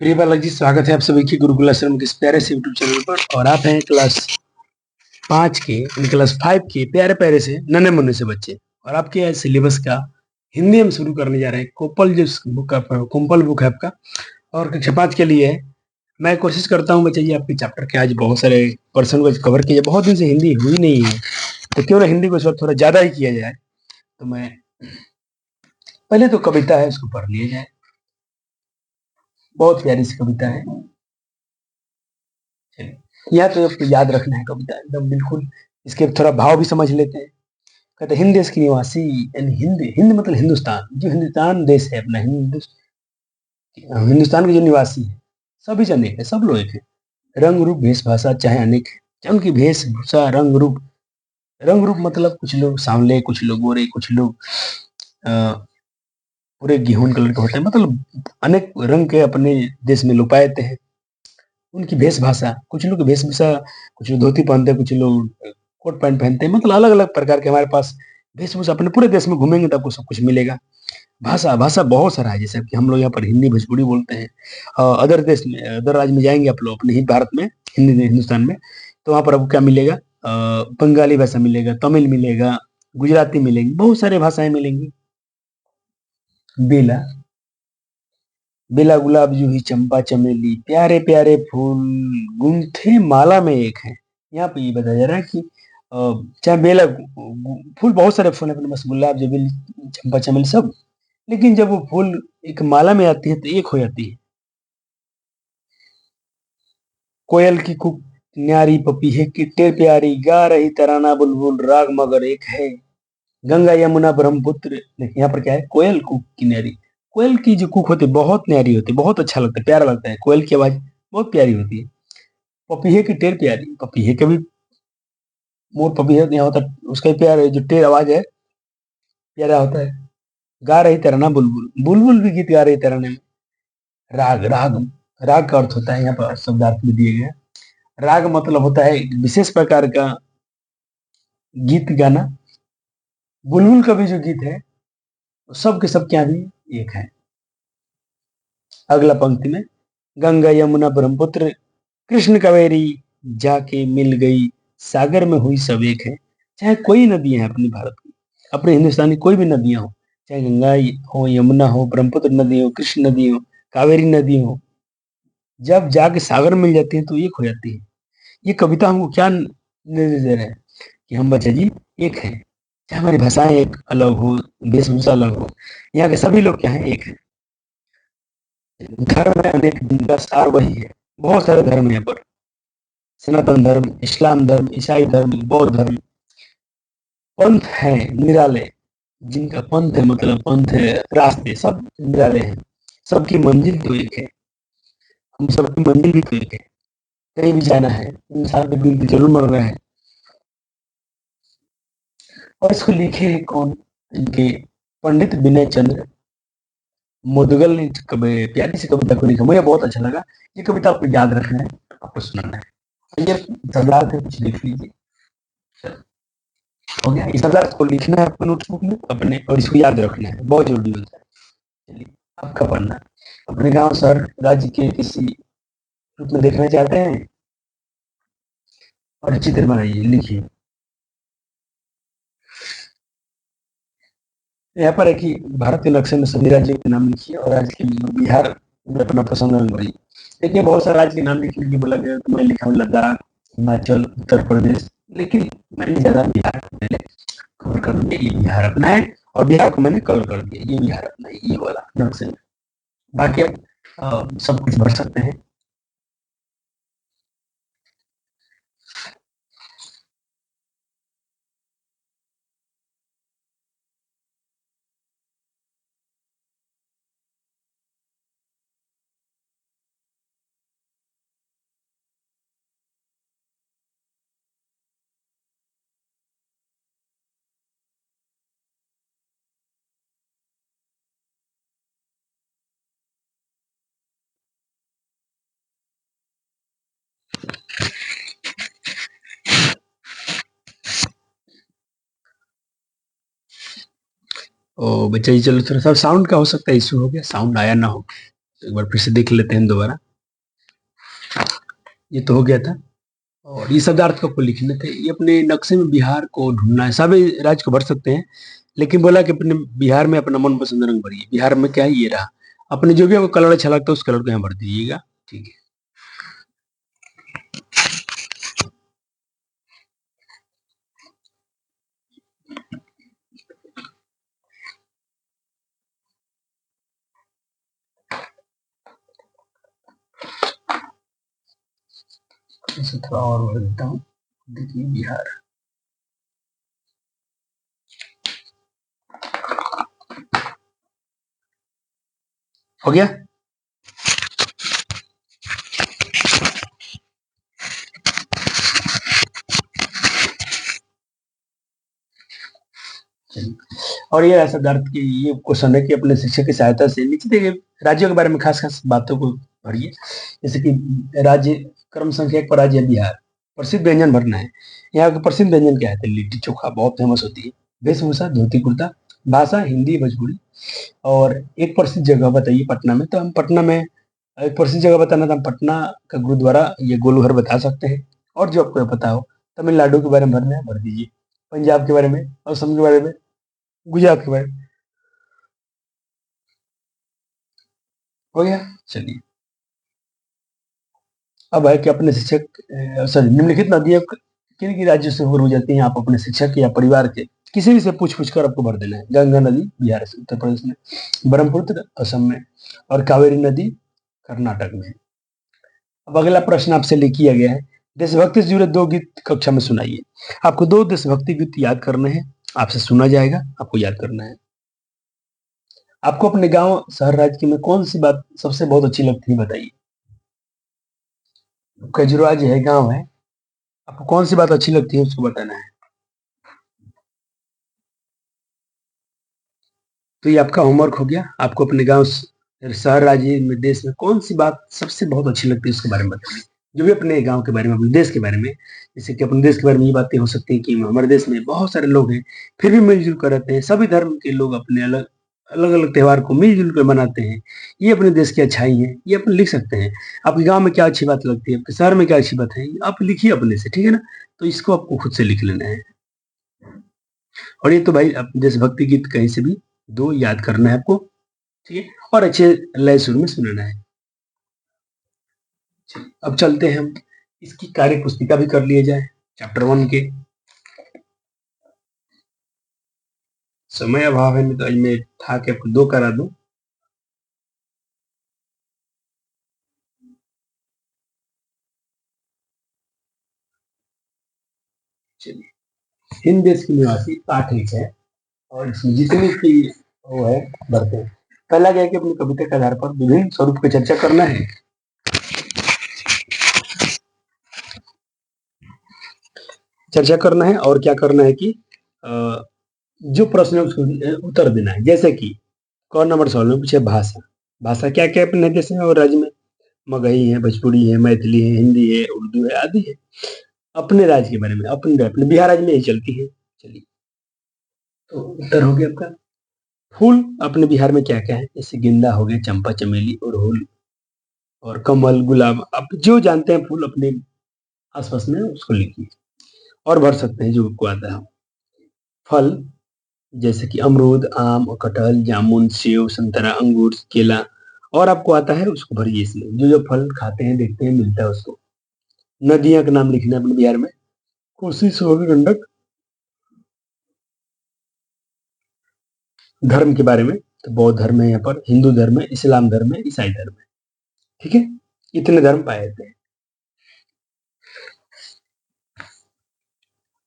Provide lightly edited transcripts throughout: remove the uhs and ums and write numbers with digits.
प्रिय बालक जी, स्वागत है आप सभी की गुरुकुल आश्रम के इस प्यारे से यूट्यूब चैनल पर। और आप हैं क्लास 5 के क्लास 5 के प्यारे प्यारे से नन्हे मुन्ने से बच्चे। और आपके सिलेबस का हिंदी हम शुरू करने जा रहे हैं। कोपल जो बुक कुंपल बुक है आपका, और कक्षा 5 के लिए है। मैं कोशिश करता हूँ बच्चे जी आपके चैप्टर के आज बहुत सारे पर्सन को कवर किया जाए। बहुत दिन से हिंदी हुई नहीं है, तो क्यों ना हिंदी को इस बार थोड़ा ज्यादा ही किया जाए। तो मैं पहले तो कविता है, उसको पढ़ लिया जाए। बहुत प्यारी सी कविता है। यह तो आपको याद रखना है कविता एकदम बिल्कुल। इसके थोड़ा भाव भी समझ लेते हैं। कहते हिंद देश की निवासी, यानी हिंद, हिंद मतलब हिंदुस्तान, जो हिंदुस्तान देश है अपना, हिंदुस्तान के जो निवासी है सभी जन एक है, सब लोग एक है। रंग रूप भेषभाषा चाहे अनेक है, चाहे उनकी वेशभूषा रंग रूप, रंग रूप मतलब कुछ लोग सांवले, कुछ लोग गोरे, कुछ लोग पूरे गेहूं कलर के होते हैं। मतलब अनेक रंग के अपने देश में लोग पाए हैं। उनकी वेशभाषा, कुछ लोग की वेशभूषा, कुछ लोग धोती पहनते हैं, कुछ लोग कोट पैंट पहनते हैं। मतलब अलग अलग प्रकार के हमारे पास वेशभूषा। अपने पूरे देश में घूमेंगे तो आपको सब कुछ मिलेगा। भाषा, भाषा बहुत सारा है। जैसे कि हम लोग यहाँ पर हिंदी भोजपुरी बोलते हैं। अदर देश में, अदर राज्य में जाएंगे आप लोग अपने ही भारत में, हिंदी हिंदुस्तान में, तो वहाँ पर आपको क्या मिलेगा? बंगाली भाषा मिलेगा, तमिल मिलेगा, गुजराती मिलेंगी, बहुत सारे भाषाएं मिलेंगी। बेला, बेला गुलाब जूही चंपा चमेली प्यारे प्यारे फूल गुंथे माला में एक है। यहाँ पे ये बताया जा रहा है कि चाहे बेला फूल, बहुत सारे फूल है अपने पास, गुलाब जबील चंपा चमेली सब, लेकिन जब वो फूल एक माला में आती है तो एक हो जाती है। कोयल की कुक न्यारी पपीहे की टेर प्यारी गा रही तराना बुलबुल राग मगर एक है। गंगा यमुना ब्रह्मपुत्र, देखिए यहाँ पर क्या है, कोयल कुक की न्यारी। कोयल की जो कुक होती है बहुत न्यारी होती है, बहुत अच्छा लगता है, प्यारा लगता है। कोयल की आवाज बहुत प्यारी होती है। पपीहे की टेर प्यारी, पपीहे के भी, मोर पपीहे यहाँ होता है, उसका भी प्यार है, जो टेर आवाज है प्यारा होता है। गा रही तराना बुलबुल, बुलबुल भी गीत गा रही तराने में। राग, राग, राग का अर्थ होता है, यहाँ पर शब्दार्थ में दिए गए हैं। राग मतलब होता है एक विशेष प्रकार का गीत गाना। बुलबुल का भी जो गीत है सब के सब क्या भी एक है। अगला पंक्ति में, गंगा यमुना ब्रह्मपुत्र कृष्ण कावेरी जाके मिल गई सागर में हुई सब एक है। चाहे कोई नदियां हैं अपनी भारत की, अपने हिंदुस्तान की कोई भी नदियां हो, चाहे गंगा हो, यमुना हो, ब्रह्मपुत्र नदी हो, कृष्ण नदी हो, कावेरी नदी हो, जब जाके सागर मिल जाती है तो एक हो जाती है। ये कविता हमको क्या निर्देश दे रहा है? कि हम बच्चे जी एक हैं। चाहे हमारी भाषाएं एक अलग हो, वेशभूषा अलग हो, यहाँ के सभी लोग क्या है, एक है। धर्म है अनेक, जिनका सार वही है। बहुत सारे धर्म है यहाँ पर, सनातन धर्म, इस्लाम धर्म, ईसाई धर्म, बौद्ध धर्म। पंथ है निराले, जिनका पंथ है, मतलब पंथ है, रास्ते सब निराले हैं। सबकी मंजिल तो एक है, हम सबकी मंजिल भी तो एक है। कहीं भी जाना है, इंसान के दिल की जरूर मर रहा है। और इसको लिखे है कौन? इनके पंडित विनय चंद्र मुदगल ने प्यारी सी कविता को लिखा, मुझे बहुत अच्छा लगा। ये कविता आपको याद रखना है, आपको सुनाना है। ये सरदार थे, कुछ लिख लीजिए। हो गया, इस सरदार को लिखना है अपने नोटबुक में अपने, और इसको याद रखना है, बहुत जरूरी होता है। चलिए, आपका पढ़ना। अपने गांव शहर राज्य के किसी रूप में देखना चाहते हैं और चित्र बनाइए, लिखिए। यहाँ पर है कि भारत के नक्शे में सभी राज्यों के नाम लिखिए, और राज्य के बिहार में अपना पसंद रंग भरिए। देखिए बहुत सारे राज्य के नाम लिखने के बोला गया, तो मैं लिखा हूँ लद्दाख, हिमाचल, उत्तर प्रदेश, लेकिन मैंने ज्यादा बिहार को पहले कवर कर दिया। ये बिहार अपना है, और बिहार को मैंने कवर कर दिया, ये बिहार अपना है, ये वाला नक्शे में। बाकी अब सब कुछ भर सकते हैं। ओ बच्चा जी, चलो थोड़ा सा साउंड का हो सकता है इशू, हो गया, साउंड आया ना हो। तो एक बार फिर से देख लेते हैं दोबारा। ये तो हो गया था। और ये शब्दार्थ को आपको लिखने थे। ये अपने नक्शे में बिहार को ढूंढना है। सभी राज्य को भर सकते हैं, लेकिन बोला कि अपने बिहार में अपना मनपसंद रंग भरिए। बिहार में क्या है, ये रहा। अपने जो भी आपको कलर अच्छा लगता है उस कलर को यहाँ भर दीजिएगा। ठीक है। इसे थोड़ा और भर देता हूँ। देखिए बिहार हो गया। और ये ऐसा दर्द की ये क्वेश्चन है कि अपने शिक्षक की सहायता से नीचे दिए गए राज्यों के बारे में खास खास बातों को भरिए। जैसे कि राज्य क्रम संख्या 1 पर राज्य है बिहार। प्रसिद्ध व्यंजन भरना है। यहाँ के प्रसिद्ध व्यंजन क्या है, तो लिट्टी चोखा बहुत फेमस होती है। वेशभूषा धोती कुर्ता। भाषा हिंदी भोजपुरी। और एक प्रसिद्ध जगह बताइए पटना में, तो हम पटना में एक प्रसिद्ध जगह बताना तो हम पटना का गुरुद्वारा ये गोलघर बता सकते हैं। और जो आपको पता हो, तमिलनाडु के बारे में भरना है, भर दीजिए। पंजाब के बारे में, असम के बारे में, गुजरात के बारे में। हो गया। चलिए, अब है कि अपने शिक्षक सॉरी निम्नलिखित नदियां किन किन राज्यों से होकर गुजरती हैं। आप अपने शिक्षक या परिवार के किसी भी से पूछ पूछ कर आपको भर देना है। गंगा नदी बिहार से, उत्तर प्रदेश में। ब्रह्मपुत्र असम में। और कावेरी नदी कर्नाटक में। अब अगला प्रश्न आपसे लिख किया गया है, देशभक्ति से जुड़े 2 गीत कक्षा में सुनाइए। आपको 2 देशभक्ति गीत याद करने हैं। आपसे सुना जाएगा, आपको याद करना है। आपको अपने गांव शहर राज्य में कौन सी बात सबसे बहुत अच्छी लगती है, बताइए। खजुराहो जो है गांव है, आपको कौन सी बात अच्छी लगती है उसको बताना है। तो ये आपका होमवर्क हो गया। आपको अपने गांव शहर राज्य में देश में कौन सी बात सबसे बहुत अच्छी लगती है उसके बारे में बताइए। जो भी अपने गांव के बारे में, अपने देश के बारे में, जैसे कि अपने देश के बारे में ये बातें हो सकती हैं कि हमारे देश में बहुत सारे लोग हैं, फिर भी मिलजुल कर रहते हैं। सभी धर्म के लोग अपने अलग अलग अलग त्योहार को मिलजुल कर मनाते हैं। ये अपने देश की अच्छाई है, ये अपन लिख सकते हैं। आपके गांव में क्या अच्छी बात लगती है, आपके शहर में क्या अच्छी बात है, आप लिखिए अपने से, ठीक है ना। तो इसको आपको खुद से लिख लेना है। और ये तो भाई देशभक्ति गीत कहीं से भी 2 याद करना है आपको, ठीक है। और अच्छे लय सुर में सुनाना है। अब चलते हैं हम, इसकी कार्य पुस्तिका भी कर लिए जाए चैप्टर 1 के। समय अभाव है, नहीं तो आज मैं था कि आपको 2 करा दूं। चलिए, हिंद देश के निवासी पाठ एक है, और इसमें जितनी की वो है बढ़ते हैं। पहला क्या है कि अपनी कविता के आधार पर विभिन्न स्वरूप की चर्चा करना है। चर्चा करना है और क्या करना है कि जो प्रश्न है उसको उत्तर देना है। जैसे कि क नंबर सवाल में पूछे भाषा। भाषा क्या क्या अपने देश में और राज्य में, मगही है, भोजपुरी है, मैथिली है, हिंदी है, उर्दू है, आदि है। अपने राज्य के बारे में, अपने बिहार राज्य में यही चलती है। चलिए, तो उत्तर हो गया आपका। फूल अपने बिहार में क्या क्या है, जैसे गेंदा हो गया, चंपा चमेली, अड़हुल और कमल, गुलाब। आप जो जानते हैं फूल अपने आसपास में उसको लिखिए और भर सकते हैं जो आपको आता है। फल जैसे कि अमरूद, आम, कटहल, जामुन, सेव, संतरा, अंगूर, केला। और आपको आता है उसको भरिए इसमें, जो जो फल खाते हैं देखते हैं मिलता है उसको। नदियां का नाम लिखना है अपने बिहार में, कोसी, सोन, गंडक। धर्म के बारे में, तो बौद्ध धर्म है यहाँ पर, हिंदू धर्म है, इस्लाम धर्म है, ईसाई धर्म है, ठीक है। इतने धर्म पाए जाते हैं।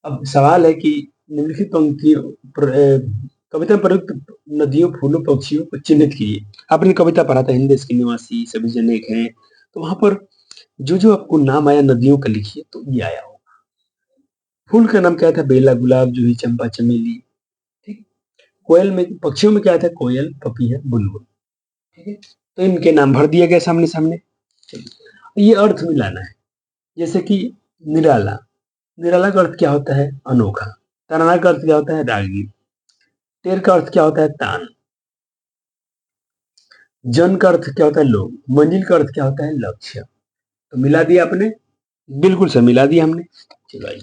अब सवाल है कि निम्नलिखित पंक्तियों कविता में प्रयुक्त नदियों, फूलों, पक्षियों को चिन्हित कीजिए। आपने कविता पढ़ा था हिंद देश के निवासी सभी जन एक हैं, तो वहां पर जो जो आपको नाम आया नदियों का लिखिए, तो ये आया हो। फूल का नाम क्या था, बेला, गुलाब, जूही, चंपा, चमेली, ठीक। कोयल में, पक्षियों में क्या था, कोयल, पपीहा, बुलबुल, ठीक है। तो इनके नाम भर दिया गया सामने सामने। ये अर्थ मिलाना है। जैसे कि निराला, निराला का अर्थ क्या होता है, अनोखा। तराना का अर्थ क्या होता है, रागीर। टेर का अर्थ क्या होता है, तान। जन का अर्थ क्या होता है लोग, मंजिल का अर्थ क्या होता है लक्ष्य। तो मिला दिया आपने, बिल्कुल सर मिला दिया हमने। चलो आइए,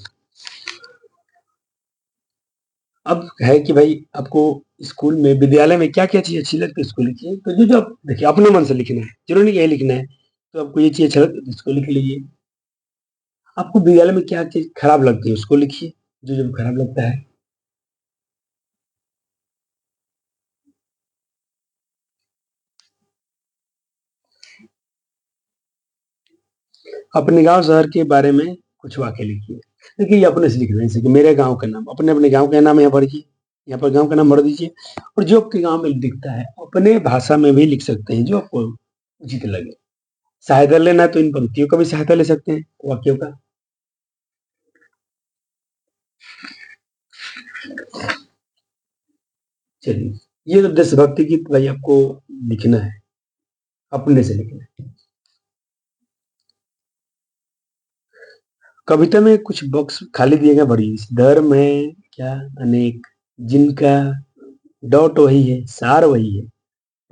अब है कि भाई आपको स्कूल में विद्यालय में क्या क्या चीज अच्छी लगती है उसको लिखिए। तो जो जो आप देखिए अपने मन से लिखना है, जरूरी नहीं यही लिखना है। तो आपको ये चीज अच्छा लगता है उसको लिख लीजिए। आपको विद्यालय में क्या चीज खराब लगती है उसको लिखिए, जो जो खराब लगता है। अपने गांव शहर के बारे में कुछ वाक्य लिखिए। देखिए ये अपने से लिखना है, जैसे कि मेरे गांव का नाम, अपने अपने गांव का नाम यहाँ भरिए, यहाँ पर गांव का नाम भर दीजिए। और जो आपके गांव में दिखता है अपने भाषा में भी लिख सकते हैं, जो आपको उचित लगे। सहायता लेना है तो इन पंक्तियों का भी सहायता ले सकते हैं, वाक्यों का। चलिए, ये तो देशभक्ति गीत भाई आपको लिखना है, अपने से लिखना है। कविता में कुछ बॉक्स खाली दिए गए, भरिए। धर्म है क्या अनेक, जिनका डॉट वही है, सार वही है,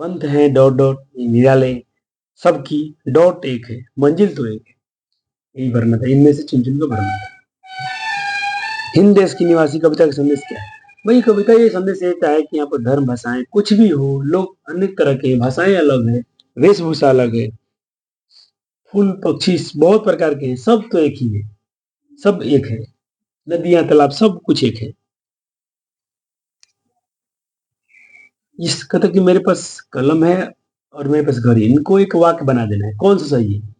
पंथ है डॉट डॉट निराले, सबकी डॉट एक है, मंजिल तो एक है। यही भरना था, इनमें से चुन चुन कर भरना था। हिंद देश की निवासी कविता का संदेश क्या है? भाई कविता ये संदेश देता है कि यहाँ पर धर्म भाषाएं कुछ भी हो, लोग अनेक तरह के, भाषाएं अलग है, वेशभूषा अलग है, फूल पक्षी बहुत प्रकार के हैं, सब तो एक ही है, सब एक है, नदियां तालाब सब कुछ एक है। इस कहता कि मेरे पास कलम है और मेरे पास घड़ी, इनको एक वाक्य बना देना है, कौन सा सही है?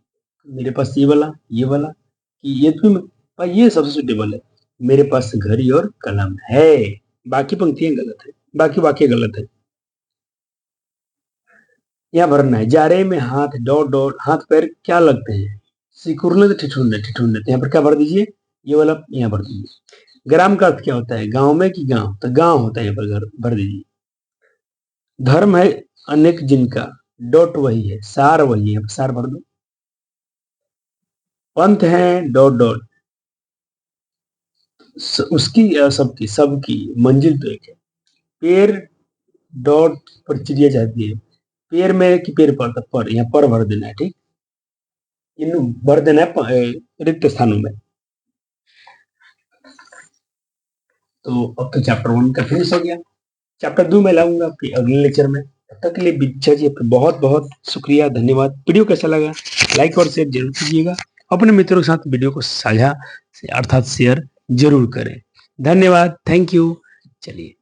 मेरे पास ये वाला कि ये तुम, भाई ये सबसे सुटेबल है। मेरे पास घड़ी और कलम है, बाकी पंक्तियां गलत है, बाकी वाक्य गलत है। यहाँ भरना है, जारे में हाथ डॉट डॉट, हाथ पैर क्या लगते हैं? सिकुड़ने तो ठिठुरने, ठिठुरने, तो यहाँ पर क्या भर दीजिए? ये वाला यहाँ भर दीजिए। ग्राम का अर्थ क्या होता है? गांव में कि गांव, तो गांव होता है, यहाँ पर घर भर दीजिए। धर्म है अनेक जिनका, डॉट वही है, सार वही है, यहाँ पर सार भर दो। पंथ है डॉट डॉट, उसकी सबकी, सबकी मंजिल तो एक है। पेड़ डॉट पर चिड़िया जाती है, पेड़ में कि पेड़ पर, तो पर, यहाँ पर भर देना है, ठीक। इन भर देना है रिक्त स्थानों में। तो अब तो चैप्टर 1 का फिनिश हो गया। चैप्टर 2 में लाऊंगा आपके अगले लेक्चर में। तब तक के लिए बिच्छा जी आपका बहुत बहुत शुक्रिया, धन्यवाद। वीडियो कैसा लगा लाइक और शेयर जरूर कीजिएगा, अपने मित्रों के साथ वीडियो को साझा अर्थात शेयर जरूर करें। धन्यवाद, थैंक यू। चलिए।